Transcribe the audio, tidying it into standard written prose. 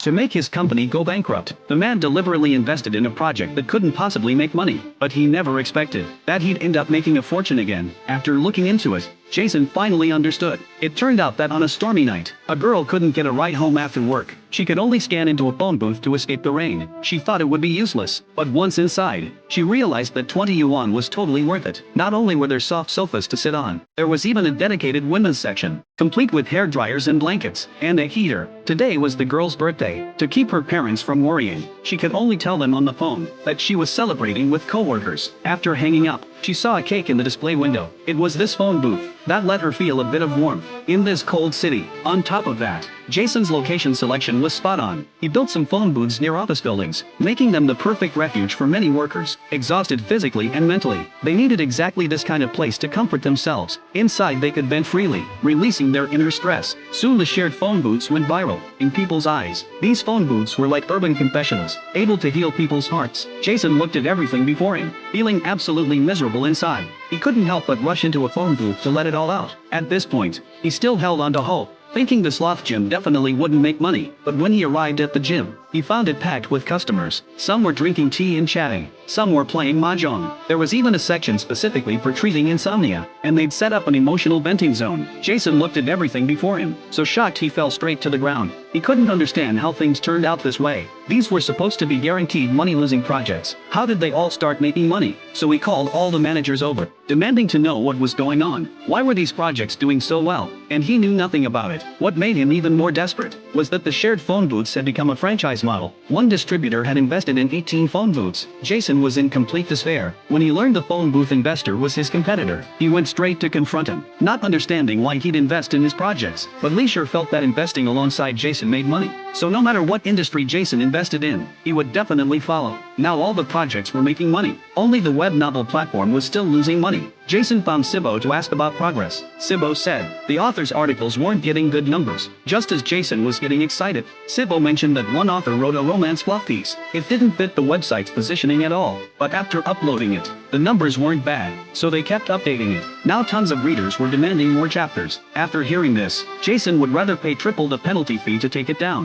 To make his company go bankrupt, the man deliberately invested in a project that couldn't possibly make money, but he never expected that he'd end up making a fortune again. After looking into it, Jason finally understood. It turned out that on a stormy night, a girl couldn't get a ride home after work. She could only scan into a phone booth to escape the rain. She thought it would be useless, but once inside, she realized that 20 yuan was totally worth it. Not only were there soft sofas to sit on, there was even a dedicated women's section, complete with hair dryers and blankets, and a heater. Today was the girl's birthday. To keep her parents from worrying, she could only tell them on the phone that she was celebrating with coworkers. After hanging up, she saw a cake in the display window. It was this phone booth that let her feel a bit of warmth in this cold city. On top of that, Jason's location selection was spot on. He built some phone booths near office buildings, making them the perfect refuge for many workers, exhausted physically and mentally. They needed exactly this kind of place to comfort themselves. Inside they could vent freely, releasing their inner stress. Soon the shared phone booths went viral in people's eyes. These phone booths were like urban confessionals, able to heal people's hearts. Jason looked at everything before him, feeling absolutely miserable inside. He couldn't help but rush into a phone booth to let it all out. At this point, he still held on to hope, thinking the sloth gym definitely wouldn't make money. But when he arrived at the gym, he found it packed with customers. Some were drinking tea and chatting, some were playing mahjong. There was even a section specifically for treating insomnia, and they'd set up an emotional venting zone. Jason looked at everything before him, so shocked he fell straight to the ground. He couldn't understand how things turned out this way. These were supposed to be guaranteed money-losing projects. How did they all start making money? So he called all the managers over, demanding to know what was going on. Why were these projects doing so well? And he knew nothing about it. What made him even more desperate was that the shared phone booths had become a franchise model. One distributor had invested in 18 phone booths. Jason was in complete despair. When he learned the phone booth investor was his competitor, he went straight to confront him, not understanding why he'd invest in his projects. But Lee sure felt that investing alongside Jason made money. So no matter what industry Jason invested in, he would definitely follow. Now all the projects were making money. Only the web novel platform was still losing money. Jason found Sibo to ask about progress. Sibo said the author's articles weren't getting good numbers. Just as Jason was getting excited, Sibo mentioned that one author wrote a romance fluff piece. It didn't fit the website's positioning at all, but after uploading it, the numbers weren't bad, so they kept updating it. Now tons of readers were demanding more chapters. After hearing this, Jason would rather pay triple the penalty fee to take it down.